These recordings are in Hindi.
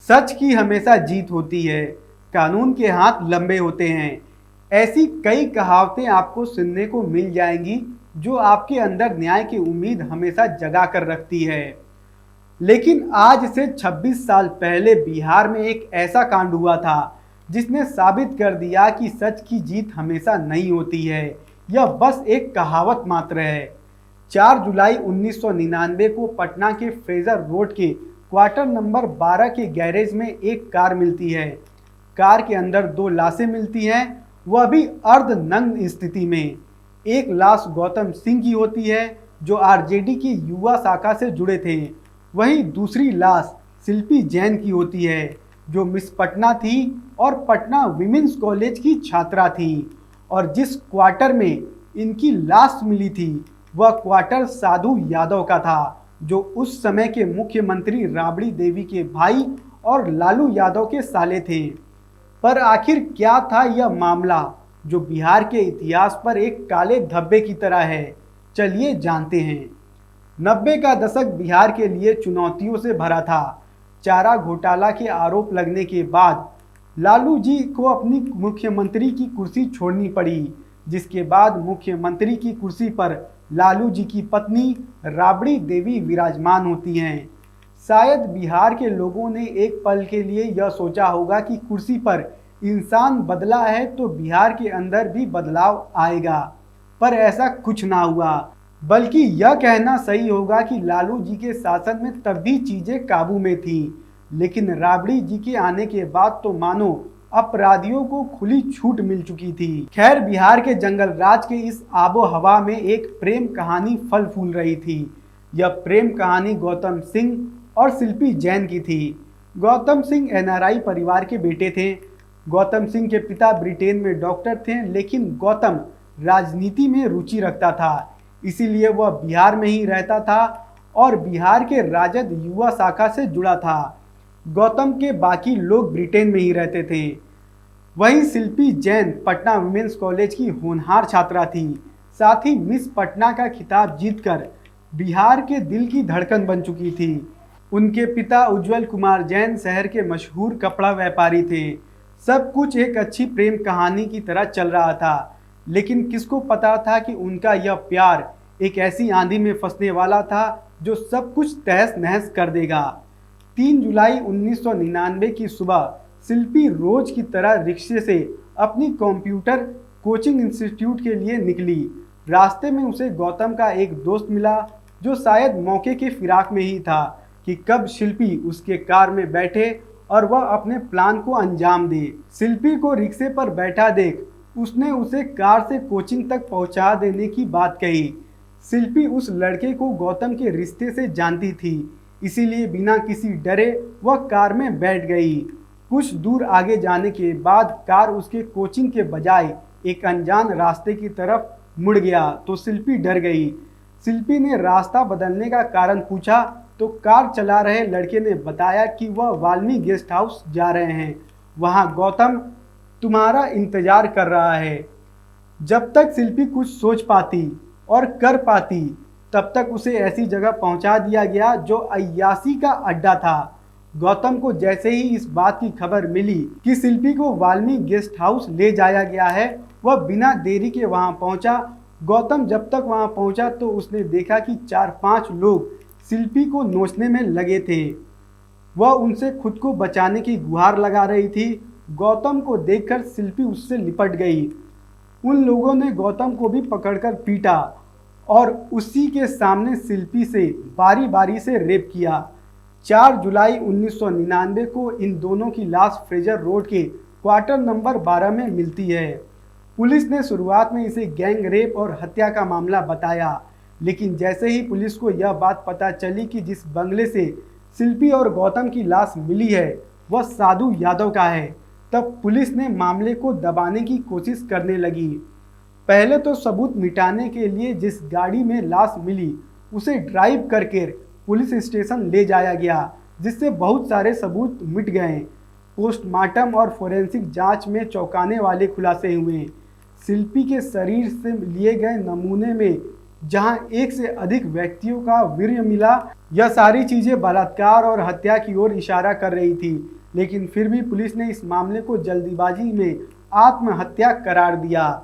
सच की हमेशा जीत होती है, कानून के हाथ लंबे होते हैं। ऐसी कई कहावतें आपको सुनने को मिल जाएंगी जो आपके अंदर न्याय की उम्मीद हमेशा जगा कर रखती है। लेकिन आज से 26 साल पहले बिहार में एक ऐसा कांड हुआ था जिसने साबित कर दिया कि सच की जीत हमेशा नहीं होती है, यह बस एक कहावत मात्र है। 4 जुलाई 1999 को पटना के फ्रेजर रोड के क्वार्टर नंबर 12 के गैरेज में एक कार मिलती है। कार के अंदर 2 लाशें मिलती हैं, वह भी अर्ध नग्न स्थिति में। एक लाश गौतम सिंह की होती है जो आरजेडी की युवा शाखा से जुड़े थे। वहीं दूसरी लाश शिल्पी जैन की होती है जो मिस पटना थी और पटना विमेंस कॉलेज की छात्रा थी। और जिस क्वार्टर में इनकी लाश मिली थी वह क्वार्टर साधु यादव का था जो उस समय के मुख्यमंत्री राबड़ी देवी के भाई और लालू यादव के साले थे। पर आखिर क्या था यह मामला जो बिहार के इतिहास पर एक काले धब्बे की तरह है? चलिए जानते हैं। 90 का दशक बिहार के लिए चुनौतियों से भरा था। चारा घोटाला के आरोप लगने के बाद लालू जी को अपनी मुख्यमंत्री की कुर्सी छोड़नी पड़ी, जिसके बाद मुख्यमंत्री की कुर्सी पर लालू जी की पत्नी राबड़ी देवी विराजमान होती हैं। शायद बिहार के लोगों ने एक पल के लिए यह सोचा होगा कि कुर्सी पर इंसान बदला है तो बिहार के अंदर भी बदलाव आएगा, पर ऐसा कुछ ना हुआ। बल्कि यह कहना सही होगा कि लालू जी के शासन में तब भी चीजें काबू में थी, लेकिन राबड़ी जी के आने के बाद तो मानो अपराधियों को खुली छूट मिल चुकी थी। खैर, बिहार के जंगल राज के इस आबो हवा में एक प्रेम कहानी फल फूल रही थी। यह प्रेम कहानी गौतम सिंह और शिल्पी जैन की थी। गौतम सिंह एनआरआई परिवार के बेटे थे। गौतम सिंह के पिता ब्रिटेन में डॉक्टर थे, लेकिन गौतम राजनीति में रुचि रखता था, इसीलिए वह बिहार में ही रहता था और बिहार के राजद युवा शाखा से जुड़ा था। गौतम के बाकी लोग ब्रिटेन में ही रहते थे। वहीं शिल्पी जैन पटना विमेंस कॉलेज की होनहार छात्रा थी। साथ ही मिस पटना का खिताब जीतकर बिहार के दिल की धड़कन बन चुकी थी। उनके पिता उज्जवल कुमार जैन शहर के मशहूर कपड़ा व्यापारी थे। सब कुछ एक अच्छी प्रेम कहानी की तरह चल रहा था, लेकिन किसको पता था कि उनका यह प्यार एक ऐसी आंधी में फंसने वाला था जो सब कुछ तहस नहस कर देगा। 3 जुलाई 1999 की सुबह शिल्पी रोज की तरह रिक्शे से अपनी कंप्यूटर कोचिंग इंस्टीट्यूट के लिए निकली। रास्ते में उसे गौतम का एक दोस्त मिला जो शायद मौके के फिराक में ही था कि कब शिल्पी उसके कार में बैठे और वह अपने प्लान को अंजाम दे। शिल्पी को रिक्शे पर बैठा देख उसने उसे कार से कोचिंग तक पहुंचा देने की बात कही। शिल्पी उस लड़के को गौतम के रिश्ते से जानती थी, इसीलिए बिना किसी डरे वह कार में बैठ गई। कुछ दूर आगे जाने के बाद कार उसके कोचिंग के बजाय एक अनजान रास्ते की तरफ मुड़ गया तो शिल्पी डर गई। शिल्पी ने रास्ता बदलने का कारण पूछा तो कार चला रहे लड़के ने बताया कि वह वाल्मीकि गेस्ट हाउस जा रहे हैं, वहाँ गौतम तुम्हारा इंतजार कर रहा है। जब तक शिल्पी कुछ सोच पाती और कर पाती तब तक उसे ऐसी जगह पहुंचा दिया गया जो अय्याशी का अड्डा था। गौतम को जैसे ही इस बात की खबर मिली कि शिल्पी को वाल्मीकि गेस्ट हाउस ले जाया गया है, वह बिना देरी के वहां पहुंचा। गौतम जब तक वहां पहुंचा तो उसने देखा कि 4-5 लोग शिल्पी को नोचने में लगे थे। वह उनसे खुद को बचाने की गुहार लगा रही थी। गौतम को देखकर शिल्पी उससे लिपट गई। उन लोगों ने गौतम को भी पकड़कर पीटा और उसी के सामने शिल्पी से बारी बारी से रेप किया। 4 जुलाई 1999 को इन दोनों की लाश फ्रेजर रोड के क्वार्टर नंबर 12 में मिलती है। पुलिस ने शुरुआत में इसे गैंग रेप और हत्या का मामला बताया, लेकिन जैसे ही पुलिस को यह बात पता चली कि जिस बंगले से शिल्पी और गौतम की लाश मिली है वह साधु यादव का है, तब पुलिस ने मामले को दबाने की कोशिश करने लगी। पहले तो सबूत मिटाने के लिए जिस गाड़ी में लाश मिली उसे ड्राइव करके पुलिस स्टेशन ले जाया गया, जिससे बहुत सारे सबूत मिट गए। पोस्टमार्टम और फोरेंसिक जांच में चौंकाने वाले खुलासे हुए। शिल्पी के शरीर से लिए गए नमूने में जहां एक से अधिक व्यक्तियों का वीर्य मिला, यह सारी चीजें बलात्कार और हत्या की ओर इशारा कर रही थी। लेकिन फिर भी पुलिस ने इस मामले को जल्दीबाजी में आत्महत्या करार दिया।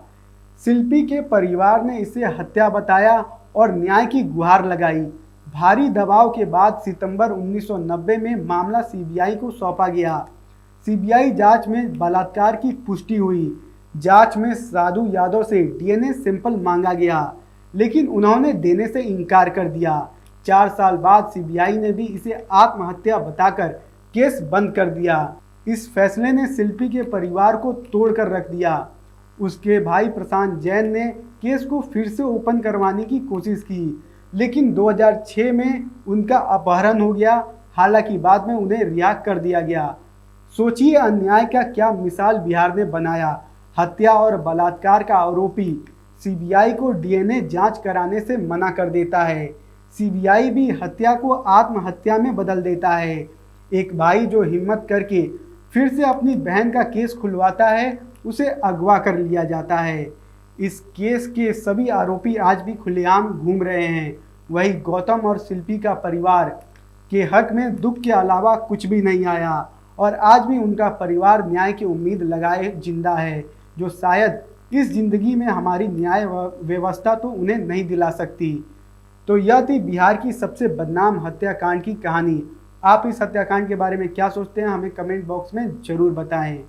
शिल्पी के परिवार ने इसे हत्या बताया और न्याय की गुहार लगाई। भारी दबाव के बाद सितंबर 1990 में मामला सीबीआई को सौंपा गया। सीबीआई जांच में बलात्कार की पुष्टि हुई। जांच में साधु यादव से डीएनए सैंपल मांगा गया, लेकिन उन्होंने देने से इनकार कर दिया। 4 साल बाद सीबीआई ने भी इसे आत्महत्या बताकर केस बंद कर दिया। इस फैसले ने शिल्पी के परिवार को तोड़कर रख दिया। उसके भाई प्रशांत जैन ने केस को फिर से ओपन करवाने की कोशिश की, लेकिन 2006 में उनका अपहरण हो गया। हालांकि बाद में उन्हें रिहा कर दिया गया। सोचिए अन्याय का क्या मिसाल बिहार ने बनाया। हत्या और बलात्कार का आरोपी सीबीआई को डीएनए जांच कराने से मना कर देता है। सीबीआई भी हत्या को आत्महत्या में बदल देता है। एक भाई जो हिम्मत करके फिर से अपनी बहन का केस खुलवाता है, उसे अगवा कर लिया जाता है। इस केस के सभी आरोपी आज भी खुलेआम घूम रहे हैं। वही गौतम और शिल्पी का परिवार के हक में दुख के अलावा कुछ भी नहीं आया और आज भी उनका परिवार न्याय की उम्मीद लगाए जिंदा है, जो शायद इस जिंदगी में हमारी न्याय व्यवस्था तो उन्हें नहीं दिला सकती। तो यह थी बिहार की सबसे बदनाम हत्याकांड की कहानी। आप इस हत्याकांड के बारे में क्या सोचते हैं, हमें कमेंट बॉक्स में ज़रूर बताएं।